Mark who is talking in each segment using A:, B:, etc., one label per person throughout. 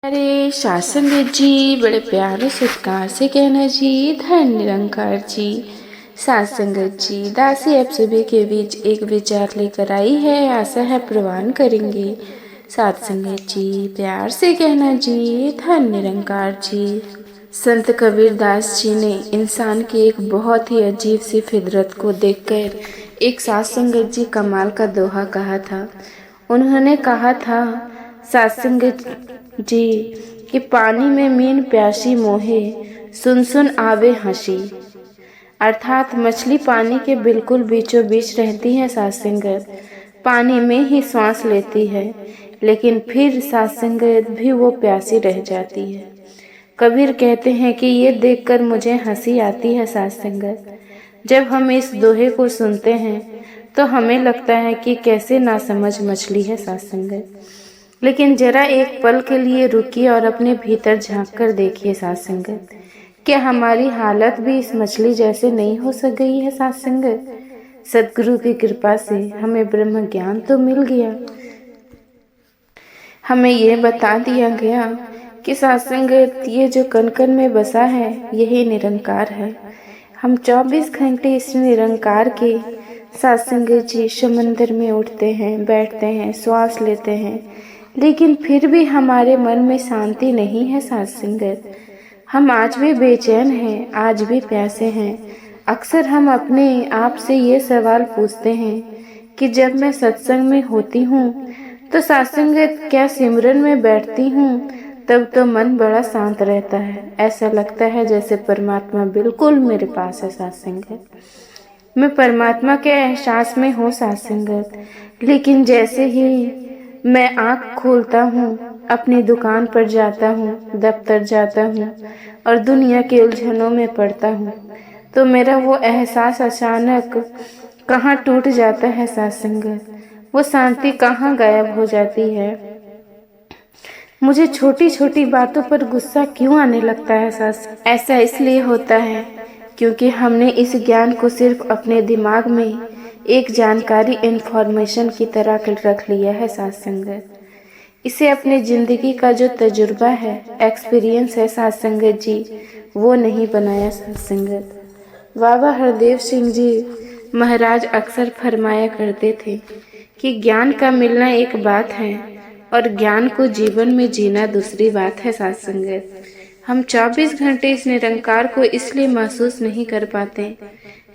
A: अरे शासंगत जी, बड़े प्यारे सत्कार से कहना जी, धन निरंकार जी। शासंगत जी, दासी आप सभी के बीच एक विचार लेकर आई है, आशा है प्रवान करेंगे। सत्संगत जी, प्यार से कहना जी, धन निरंकार जी। संत कबीर दास जी ने इंसान की एक बहुत ही अजीब सी फितरत को देखकर एक सत्संगत जी कमाल का दोहा कहा था। उन्होंने कहा था, सत्संगत जी, कि पानी में मीन प्यासी मोहे, सुन सुन आवे हंसी। अर्थात मछली पानी के बिल्कुल बीचों बीच रहती है सत्संगत, पानी में ही सांस लेती है, लेकिन फिर सत्संगत भी वो प्यासी रह जाती है। कबीर कहते हैं कि ये देखकर मुझे हंसी आती है सत्संगत। जब हम इस दोहे को सुनते हैं तो हमें लगता है कि कैसे नासमझ मछली है सत्संगत, लेकिन जरा एक पल के लिए रुकिए और अपने भीतर झांक कर देखिए सत्संगत। क्या हमारी हालत भी इस मछली जैसे नहीं हो सक गई है सत्संगत? सदगुरु की कृपा से हमें ब्रह्म ज्ञान तो मिल गया, हमें ये बता दिया गया कि सत्संगत, ये जो कण कण में बसा है यही निरंकार है। हम 24 घंटे इस निरंकार के सत्संगत जी समंदर में उठते हैं, बैठते हैं, श्वास लेते हैं, लेकिन फिर भी हमारे मन में शांति नहीं है सत्संगत। हम आज भी बेचैन हैं, आज भी प्यासे हैं। अक्सर हम अपने आप से ये सवाल पूछते हैं कि जब मैं सत्संग में होती हूँ तो सत्संगत, क्या सिमरन में बैठती हूँ तब तो मन बड़ा शांत रहता है। ऐसा लगता है जैसे परमात्मा बिल्कुल मेरे पास है सत्संगत। मैं परमात्मा के एहसास में हूँ सत्संगत, लेकिन जैसे ही मैं आँख खोलता हूँ, अपनी दुकान पर जाता हूँ, दफ्तर जाता हूँ और दुनिया के उलझनों में पड़ता हूँ, तो मेरा वो एहसास अचानक कहाँ टूट जाता है सत्संगत। वो शांति कहाँ गायब हो जाती है। मुझे छोटी छोटी बातों पर गुस्सा क्यों आने लगता है सत्संगत? ऐसा इसलिए होता है क्योंकि हमने इस ज्ञान को सिर्फ अपने दिमाग में एक जानकारी, इन्फॉर्मेशन की तरह रख लिया है सत्संगत। इसे अपने जिंदगी का जो तजुर्बा है, एक्सपीरियंस है सत्संगत जी, वो नहीं बनाया सत्संगत। बाबा हरदेव सिंह जी महाराज अक्सर फरमाया करते थे कि ज्ञान का मिलना एक बात है और ज्ञान को जीवन में जीना दूसरी बात है सत्संगत। हम 24 घंटे इस निरंकार को इसलिए महसूस नहीं कर पाते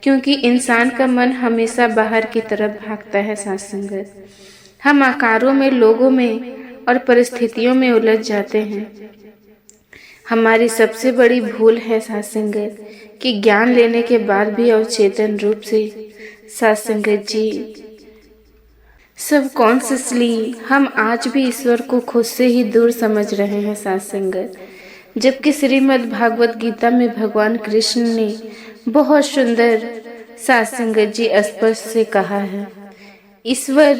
A: क्योंकि इंसान का मन हमेशा बाहर की तरफ भागता है सत्संगत। हम आकारों में, लोगों में और परिस्थितियों में उलझ जाते हैं। हमारी सबसे बड़ी भूल है सत्संगत कि ज्ञान लेने के बाद भी अवचेतन रूप से सत्संगत जी, सबकॉन्शियसली हम आज भी ईश्वर को खुद से ही दूर समझ रहे हैं सत्संगत। जबकि श्रीमद् भागवत गीता में भगवान कृष्ण ने बहुत सुंदर सत्संगत जी स्पष्ट से कहा है, ईश्वर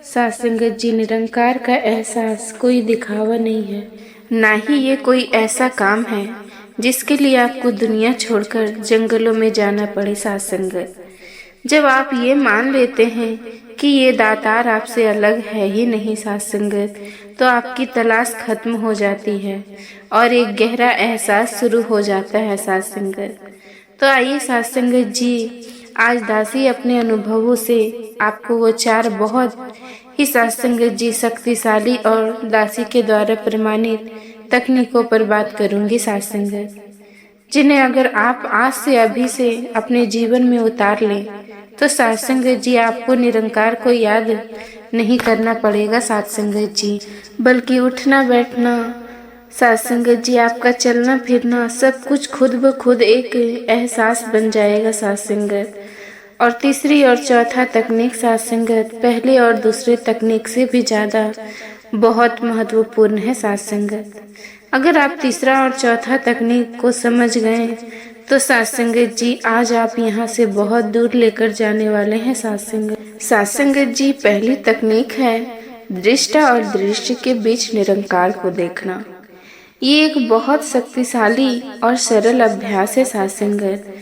A: सत्संगत जी, निरंकार का एहसास कोई दिखावा नहीं है, ना ही ये कोई ऐसा काम है जिसके लिए आपको दुनिया छोड़कर जंगलों में जाना पड़े सत्संगत। जब आप ये मान लेते हैं कि ये दातार आपसे अलग है ही नहीं सत्संगत, तो आपकी तलाश खत्म हो जाती है और एक गहरा एहसास शुरू हो जाता है सत्संगत। तो आइए सत्संगत जी, आज दासी अपने अनुभवों से आपको वो 4 बहुत ही सत्संगत जी शक्तिशाली और दासी के द्वारा प्रमाणित तकनीकों पर बात करूंगी सत्संगत, जिन्हें अगर आप आज से अभी से अपने जीवन में उतार लें तो सत्संगत जी आपको निरंकार को याद नहीं करना पड़ेगा सत्संगत जी, बल्कि उठना बैठना सत्संगत जी, आपका चलना फिरना सब कुछ खुद ब खुद एक एहसास बन जाएगा सत्संगत। और तीसरी और चौथा तकनीक सत्संगत पहले और दूसरे तकनीक से भी ज़्यादा बहुत महत्वपूर्ण है सत्संगत। अगर आप तीसरा और चौथा तकनीक को समझ गए तो सत्संगत जी, आज आप यहाँ से बहुत दूर लेकर जाने वाले हैं सत्संगत। सत्संगत जी, पहली तकनीक है दृष्टा और दृश्य के बीच निरंकार को देखना। ये एक बहुत शक्तिशाली और सरल अभ्यास है सत्संगत।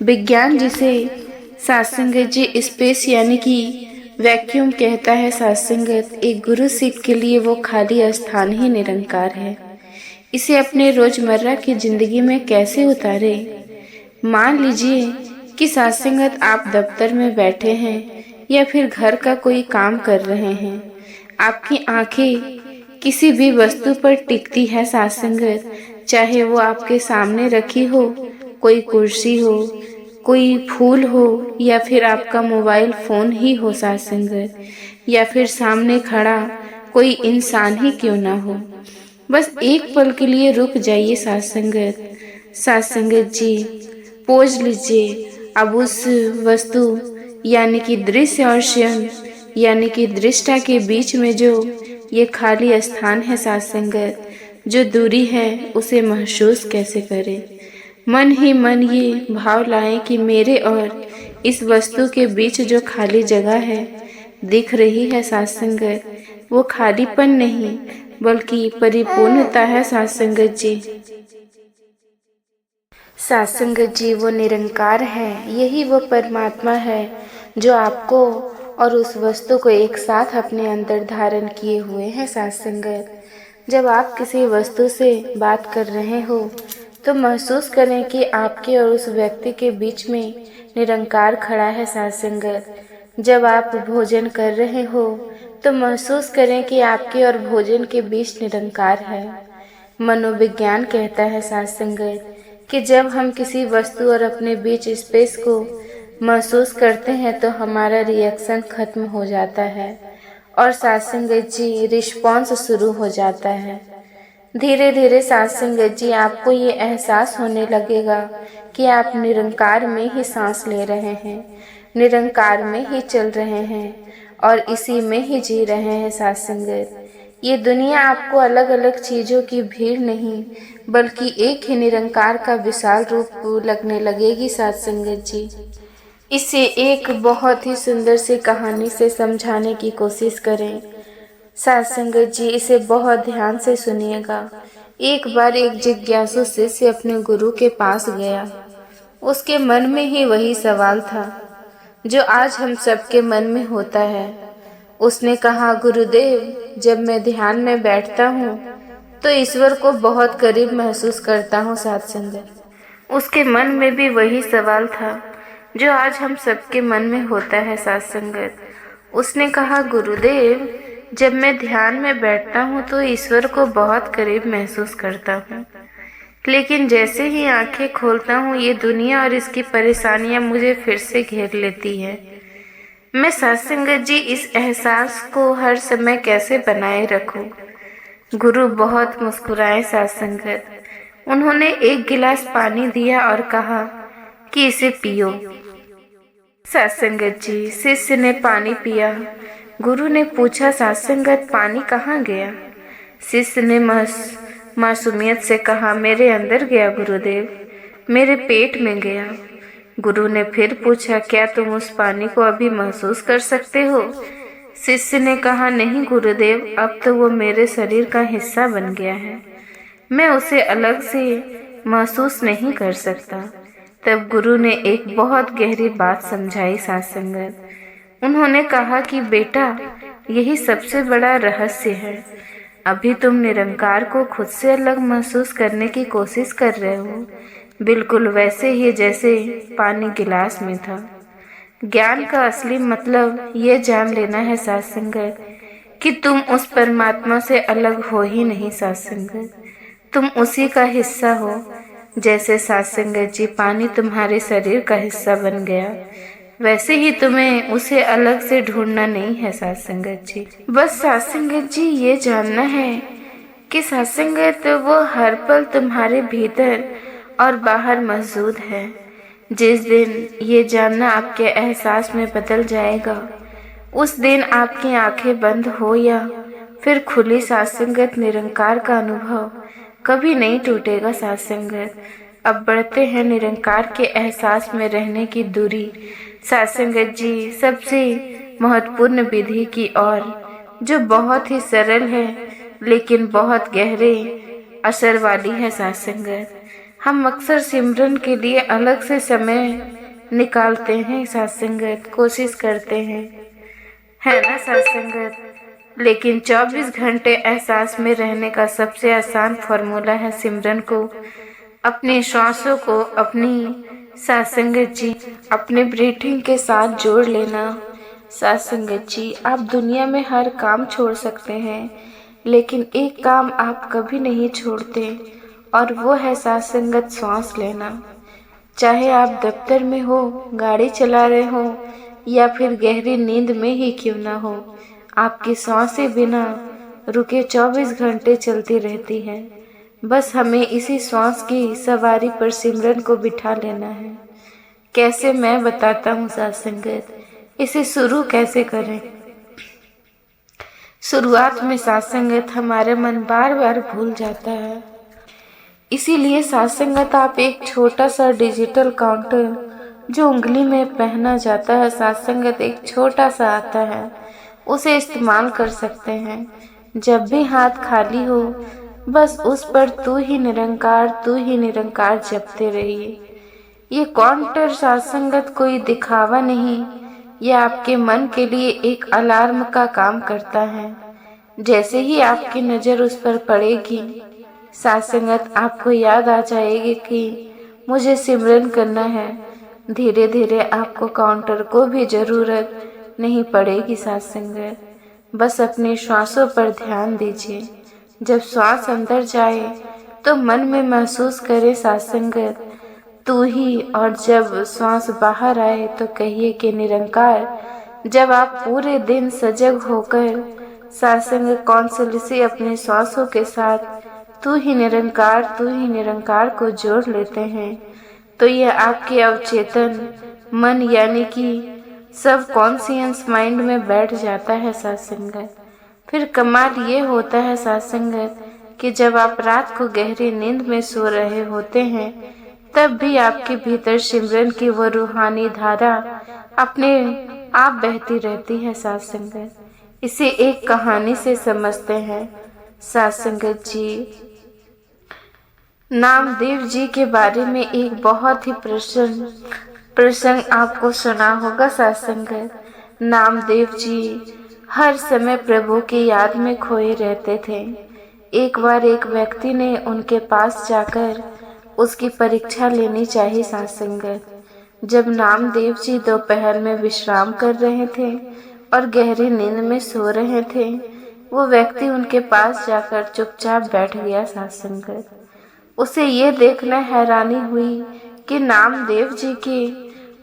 A: विज्ञान जिसे सत्संगत जी स्पेस यानी कि वैक्यूम कहता है सत्संगत, एक गुरु सिख के लिए वो खाली स्थान ही निरंकार है। इसे अपने रोजमर्रा की जिंदगी में कैसे उतारे? मान लीजिए कि सत्संगत आप दफ्तर में बैठे हैं या फिर घर का कोई काम कर रहे हैं। आपकी आंखें किसी भी वस्तु पर टिकती है सत्संगत, चाहे वो आपके सामने रखी हो, कोई कुर्सी हो, कोई फूल हो, या फिर आपका मोबाइल फोन ही हो सत्संगत, या फिर सामने खड़ा कोई इंसान ही क्यों ना हो। बस एक पल के लिए रुक जाइए सत्संगत। सत्संगत जी, पोज लीजिए अब उस वस्तु यानी कि दृश्य और क्षण यानी कि दृष्टा के बीच में जो ये खाली स्थान है सत्संगत, जो दूरी है उसे महसूस कैसे करें। मन ही मन ये भाव लाएं कि मेरे और इस वस्तु के बीच जो खाली जगह है दिख रही है सत्संगत, वो खालीपन नहीं बल्कि परिपूर्णता है सत्संगत जी। सत्संगत जी, वो निरंकार है, यही वो परमात्मा है जो आपको और उस वस्तु को एक साथ अपने अंदर धारण किए हुए हैं सत्संगत। जब आप किसी वस्तु से बात कर रहे हो तो महसूस करें कि आपके और उस व्यक्ति के बीच में निरंकार खड़ा है सत्संगत। जब आप भोजन कर रहे हो तो महसूस करें कि आपके और भोजन के बीच निरंकार है। मनोविज्ञान कहता है सत्संगत कि जब हम किसी वस्तु और अपने बीच स्पेस को महसूस करते हैं तो हमारा रिएक्शन खत्म हो जाता है और सत्संगत जी रिस्पॉन्स शुरू हो जाता है। धीरे धीरे सत्संगत जी आपको ये एहसास होने लगेगा कि आप निरंकार में ही सांस ले रहे हैं, निरंकार में ही चल रहे हैं और इसी में ही जी रहे हैं सत्संगत। ये दुनिया आपको अलग अलग चीज़ों की भीड़ नहीं बल्कि एक ही निरंकार का विशाल रूप लगने लगेगी सत्संगत जी। इसे एक बहुत ही सुंदर सी कहानी से समझाने की कोशिश करें सत्संगत जी, इसे बहुत ध्यान से सुनिएगा। एक बार एक जिज्ञासु शिष्य अपने गुरु के पास गया। उसके मन में ही वही सवाल था जो आज हम सबके मन में होता है। उसने कहा, गुरुदेव, जब मैं ध्यान में बैठता हूँ तो ईश्वर को बहुत करीब महसूस करता हूँ सत्संगत। उसके मन में भी वही सवाल था जो आज हम सबके मन में होता है सत्संगत। उसने कहा, गुरुदेव, जब मैं ध्यान में बैठता हूँ तो ईश्वर को बहुत करीब महसूस करता हूँ, लेकिन जैसे ही आंखें खोलता हूँ ये दुनिया और इसकी परेशानियाँ मुझे फिर से घेर लेती है। मैं सत्संगत जी इस एहसास को हर समय कैसे बनाए रखूं? गुरु बहुत मुस्कुराए सत्संगत। उन्होंने एक गिलास पानी दिया और कहा कि इसे पियो। सत्संगत जी, शिष्य ने पानी पिया। गुरु ने पूछा, सत्संगत, पानी कहाँ गया? शिष्य ने मासूमियत से कहा, मेरे अंदर गया गुरुदेव, मेरे पेट में गया। गुरु ने फिर पूछा, क्या तुम उस पानी को अभी महसूस कर सकते हो? शिष्य ने कहा, नहीं गुरुदेव, अब तो वो मेरे शरीर का हिस्सा बन गया है, मैं उसे अलग से महसूस नहीं कर सकता। तब गुरु ने एक बहुत गहरी बात समझाई सत्संगत। उन्होंने कहा कि बेटा, यही सबसे बड़ा रहस्य है। अभी तुम निरंकार को खुद से अलग महसूस करने की कोशिश कर रहे हो, बिल्कुल वैसे ही जैसे पानी गिलास में था। ज्ञान का असली मतलब ये जान लेना है सत्संगत कि तुम उस परमात्मा से अलग हो ही नहीं सत्संगत, तुम उसी का हिस्सा हो। जैसे सत्संगत जी पानी तुम्हारे शरीर का हिस्सा बन गया, वैसे ही तुम्हें उसे अलग से ढूंढना नहीं है सत्संगत जी। बस सत्संगत जी ये जानना है कि सत्संगत वो हर पल तुम्हारे भीतर और बाहर मौजूद है। जिस दिन ये जानना आपके एहसास में बदल जाएगा, उस दिन आपकी आंखें बंद हो या फिर खुली सत्संगत निरंकार का अनुभव कभी नहीं टूटेगा सत्संगत। अब बढ़ते हैं निरंकार के एहसास में रहने की दूरी सत्संगत जी सबसे महत्वपूर्ण विधि की ओर, जो बहुत ही सरल है लेकिन बहुत गहरे असर वाली है सत्संगत। हम अक्सर सिमरन के लिए अलग से समय निकालते हैं सत्संगत, कोशिश करते हैं, है ना सत्संगत। लेकिन 24 घंटे एहसास में रहने का सबसे आसान फॉर्मूला है सिमरन को, अपनी श्वासों को अपनी सत्संगत जी अपने ब्रीथिंग के साथ जोड़ लेना। सत्संगत जी, आप दुनिया में हर काम छोड़ सकते हैं, लेकिन एक काम आप कभी नहीं छोड़ते, और वो है सत्संगत श्वास लेना। चाहे आप दफ्तर में हो, गाड़ी चला रहे हो, या फिर गहरी नींद में ही क्यों ना हो, आपकी सांसें बिना रुके 24 घंटे चलती रहती हैं। बस हमें इसी श्वास की सवारी पर सिमरन को बिठा लेना है। कैसे, मैं बताता हूँ सत्संगत। इसे शुरू कैसे करें? शुरुआत में सत्संगत हमारे मन बार बार भूल जाता है, इसीलिए सत्संगत आप एक छोटा सा डिजिटल काउंटर जो उंगली में पहना जाता है, सत्संगत एक छोटा सा आता है, उसे इस्तेमाल कर सकते हैं। जब भी हाथ खाली हो, बस उस पर तू ही निरंकार जपते रहिए। ये काउंटर सत्संगत कोई दिखावा नहीं, यह आपके मन के लिए एक अलार्म का काम करता है। जैसे ही आपकी नज़र उस पर पड़ेगी, सत्संगत आपको याद आ जाएगी कि मुझे सिमरन करना है। धीरे धीरे आपको काउंटर को भी ज़रूरत नहीं पड़ेगी सत्संगत, बस अपने श्वासों पर ध्यान दीजिए। जब श्वास अंदर जाए तो मन में महसूस करे सत्संगत तू ही, और जब श्वास बाहर आए तो कहिए कि निरंकार। जब आप पूरे दिन सजग होकर सत्संग कौशल अपने श्वासों के साथ तू ही निरंकार को जोड़ लेते हैं, तो यह आपके अवचेतन मन यानी कि सब कॉन्शियस माइंड में बैठ जाता है सत्संगत। फिर कमाल ये होता है सत्संगत कि जब आप रात को गहरी नींद में सो रहे होते हैं, तब भी आपके भीतर सिमरन की वो रूहानी धारा अपने आप बहती रहती है सत्संगत। इसे एक कहानी से समझते हैं सत्संगत जी। नामदेव जी के बारे में एक बहुत ही प्रसंग आपको सुना होगा सत्संगत। नामदेव जी हर समय प्रभु की याद में खोए रहते थे। एक बार एक व्यक्ति ने उनके पास जाकर उसकी परीक्षा लेनी चाहिए सत्संगत। जब नामदेव जी दोपहर में विश्राम कर रहे थे और गहरी नींद में सो रहे थे, वो व्यक्ति उनके पास जाकर चुपचाप बैठ गया सत्संगत। उसे ये देखना हैरानी हुई कि नामदेव जी के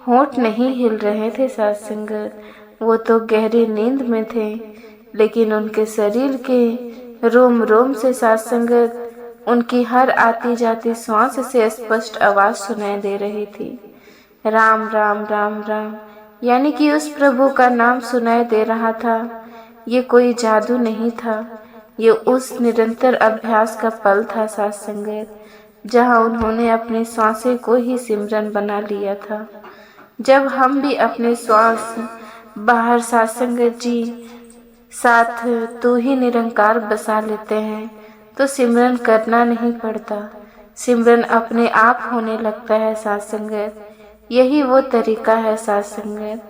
A: होंठ नहीं हिल रहे थे सत्संगत। वो तो गहरी नींद में थे, लेकिन उनके शरीर के रोम रोम से सत्संगत उनकी हर आती जाती सांस से स्पष्ट आवाज सुनाई दे रही थी। राम राम राम राम, यानी कि उस प्रभु का नाम सुनाई दे रहा था। ये कोई जादू नहीं था, ये उस निरंतर अभ्यास का फल था सत्संगत, जहाँ उन्होंने अपनी सांसें को ही सिमरन बना लिया था। जब हम भी अपने श्वास बाहर सत्संगत जी साथ तू ही निरंकार बसा लेते हैं, तो सिमरन करना नहीं पड़ता, सिमरन अपने आप होने लगता है सत्संगत। यही वो तरीका है सत्संगत,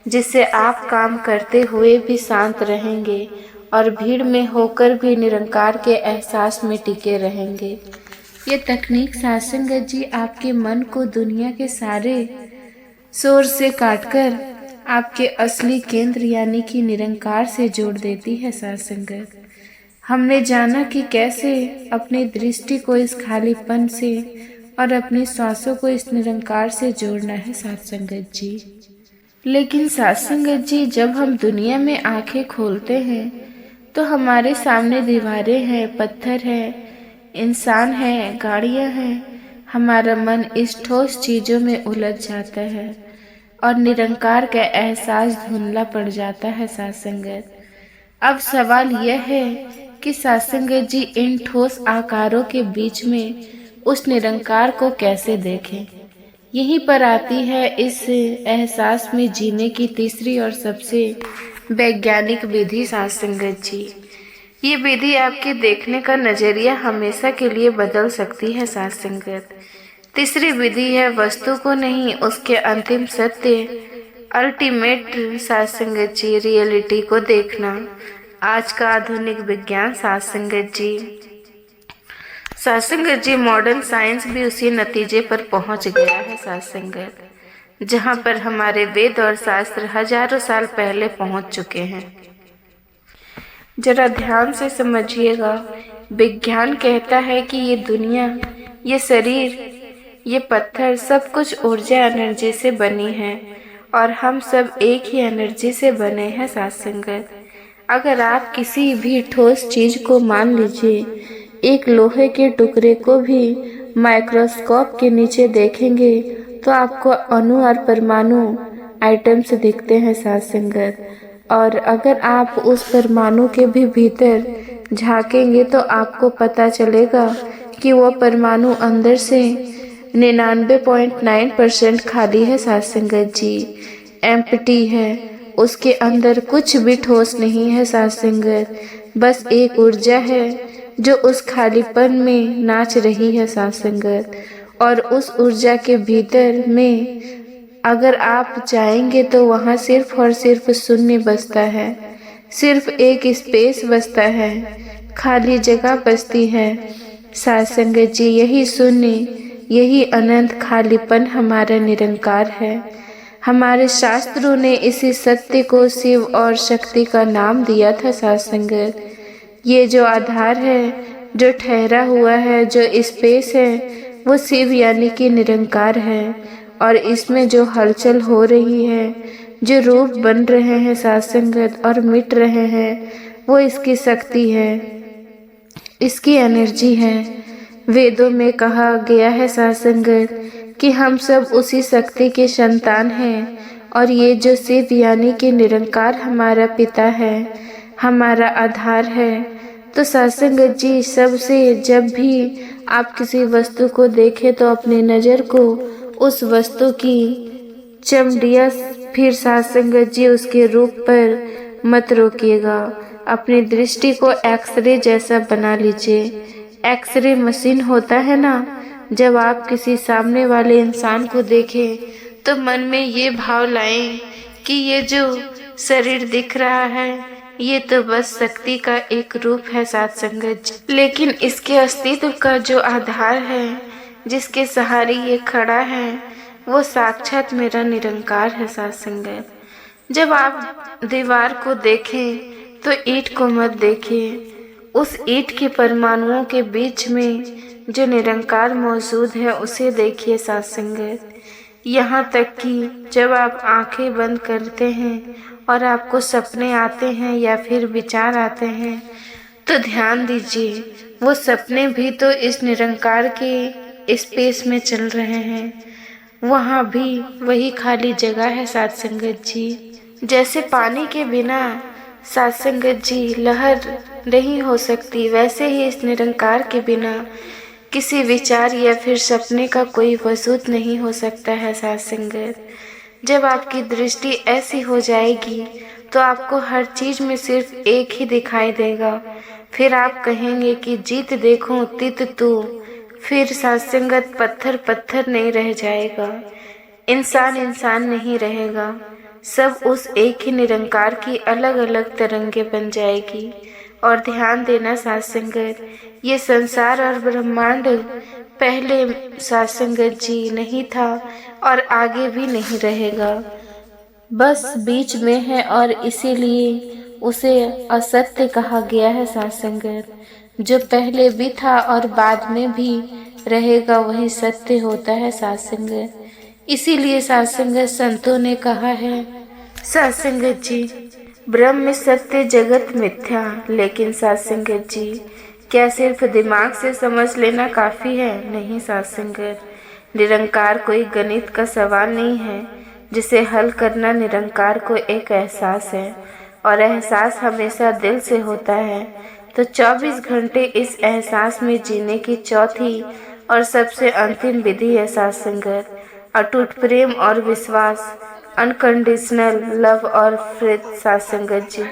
A: जिससे आप काम करते हुए भी शांत रहेंगे और भीड़ में होकर भी निरंकार के एहसास में टिके रहेंगे। ये तकनीक सत्संगत जी आपके मन को दुनिया के सारे शोर से काटकर आपके असली केंद्र यानी कि निरंकार से जोड़ देती है सत्संगत। हमने जाना कि कैसे अपनी दृष्टि को इस खालीपन से और अपनी सांसों को इस निरंकार से जोड़ना है सत्संगत जी। लेकिन सत्संगत जी, जब हम दुनिया में आंखें खोलते हैं तो हमारे सामने दीवारें हैं, पत्थर है, इंसान है, गाड़ियां हैं। हमारा मन इस ठोस चीजों में उलझ जाता है और निरंकार का एहसास धुंधला पड़ जाता है सत्संगत। अब सवाल यह है कि सत्संगत जी इन ठोस आकारों के बीच में उस निरंकार को कैसे देखें। यहीं पर आती है इस एहसास में जीने की तीसरी और सबसे वैज्ञानिक विधि सत्संगत जी। ये विधि आपके देखने का नजरिया हमेशा के लिए बदल सकती है सत्संगत। तीसरी विधि है वस्तु को नहीं, उसके अंतिम सत्य अल्टीमेट साथ संगत जी रियलिटी को देखना। आज का आधुनिक विज्ञान साथ संगत जी मॉडर्न साइंस भी उसी नतीजे पर पहुंच गया है साथ संगत, जहां पर हमारे वेद और शास्त्र हजारों साल पहले पहुंच चुके हैं। जरा ध्यान से समझिएगा। विज्ञान कहता है कि ये दुनिया, ये शरीर, ये पत्थर सब कुछ ऊर्जा एनर्जी से बनी है और हम सब एक ही एनर्जी से बने हैं साथ संगत। अगर आप किसी भी ठोस चीज को, मान लीजिए एक लोहे के टुकड़े को भी माइक्रोस्कोप के नीचे देखेंगे तो आपको अणु और परमाणु आइटम्स दिखते हैं साथ संगत। और अगर आप उस परमाणु के भी भीतर झांकेंगे तो आपको पता चलेगा कि वो परमाणु अंदर से 99.9% खाली है साथ संगत जी, एम्प्टी है। उसके अंदर कुछ भी ठोस नहीं है साथ संगत, बस एक ऊर्जा है जो उस खालीपन में नाच रही है साथ संगत। और उस ऊर्जा के भीतर में अगर आप जाएंगे तो वहाँ सिर्फ और सिर्फ शून्य बसता है, सिर्फ एक स्पेस बसता है, खाली जगह बसती है साथ संगत जी। यही शून्य, यही अनंत खालीपन हमारा निरंकार है। हमारे शास्त्रों ने इसी सत्य को शिव और शक्ति का नाम दिया था साथ संगत। ये जो आधार है, जो ठहरा हुआ है, जो स्पेस है, वो शिव यानी कि निरंकार है। और इसमें जो हलचल हो रही है, जो रूप बन रहे हैं साथ संगत और मिट रहे हैं, वो इसकी शक्ति है, इसकी एनर्जी है। वेदों में कहा गया है साथ संगत कि हम सब उसी शक्ति के संतान हैं और ये जो शिव यानी कि निरंकार हमारा पिता है, हमारा आधार है। तो साथ संगत जी, सबसे जब भी आप किसी वस्तु को देखें तो अपनी नज़र को उस वस्तु की चमड़िया फिर साथ संगत जी उसके रूप पर मत रोकिएगा। अपनी दृष्टि को एक्सरे जैसा बना लीजिए। एक्सरे मशीन होता है ना, जब आप किसी सामने वाले इंसान को देखें तो मन में ये भाव लाएं कि ये जो शरीर दिख रहा है ये तो बस शक्ति का एक रूप है साथ संगत जी, लेकिन इसके अस्तित्व का जो आधार है, जिसके सहारे ये खड़ा है, वो साक्षात मेरा निरंकार है साथ संगत। जब आप दीवार को देखें तो ईंट को मत देखिए, उस ईंट के परमाणुओं के बीच में जो निरंकार मौजूद है उसे देखिए साथ संगत। यहाँ तक कि जब आप आंखें बंद करते हैं और आपको सपने आते हैं या फिर विचार आते हैं तो ध्यान दीजिए, वो सपने भी तो इस निरंकार के स्पेस में चल रहे हैं। वहाँ भी वही खाली जगह है साथ संगत जी। जैसे पानी के बिना साथ संगत जी लहर नहीं हो सकती, वैसे ही इस निरंकार के बिना किसी विचार या फिर सपने का कोई वजूद नहीं हो सकता है साथ संगत। जब आपकी दृष्टि ऐसी हो जाएगी तो आपको हर चीज में सिर्फ एक ही दिखाई देगा। फिर आप कहेंगे कि जीत देखूं तित तू, फिर साथ संगत पत्थर पत्थर नहीं रह जाएगा, इंसान इंसान नहीं रहेगा, सब उस एक ही निरंकार की अलग अलग तरंगे बन जाएगी। और ध्यान देना साथ संगत, ये संसार और ब्रह्मांड पहले साथ संगत जी नहीं था और आगे भी नहीं रहेगा, बस बीच में है और इसीलिए उसे असत्य कहा गया है साथ संगत। जो पहले भी था और बाद में भी रहेगा वही सत्य होता है साथ संगत। इसीलिए साथ संगत संतों ने कहा है साथ संगत जी, ब्रह्म सत्य जगत मिथ्या। लेकिन साथ संगत जी, क्या सिर्फ दिमाग से समझ लेना काफ़ी है? नहीं साथ संगत, निरंकार कोई गणित का सवाल नहीं है जिसे हल करना निरंकार को एक एहसास है और एहसास हमेशा दिल से होता है। तो 24 घंटे इस एहसास में जीने की चौथी और सबसे अंतिम विधि है साथ संगत, अटूट प्रेम और विश्वास, अनकंडीशनल लव और फेथ साथ संगत जी।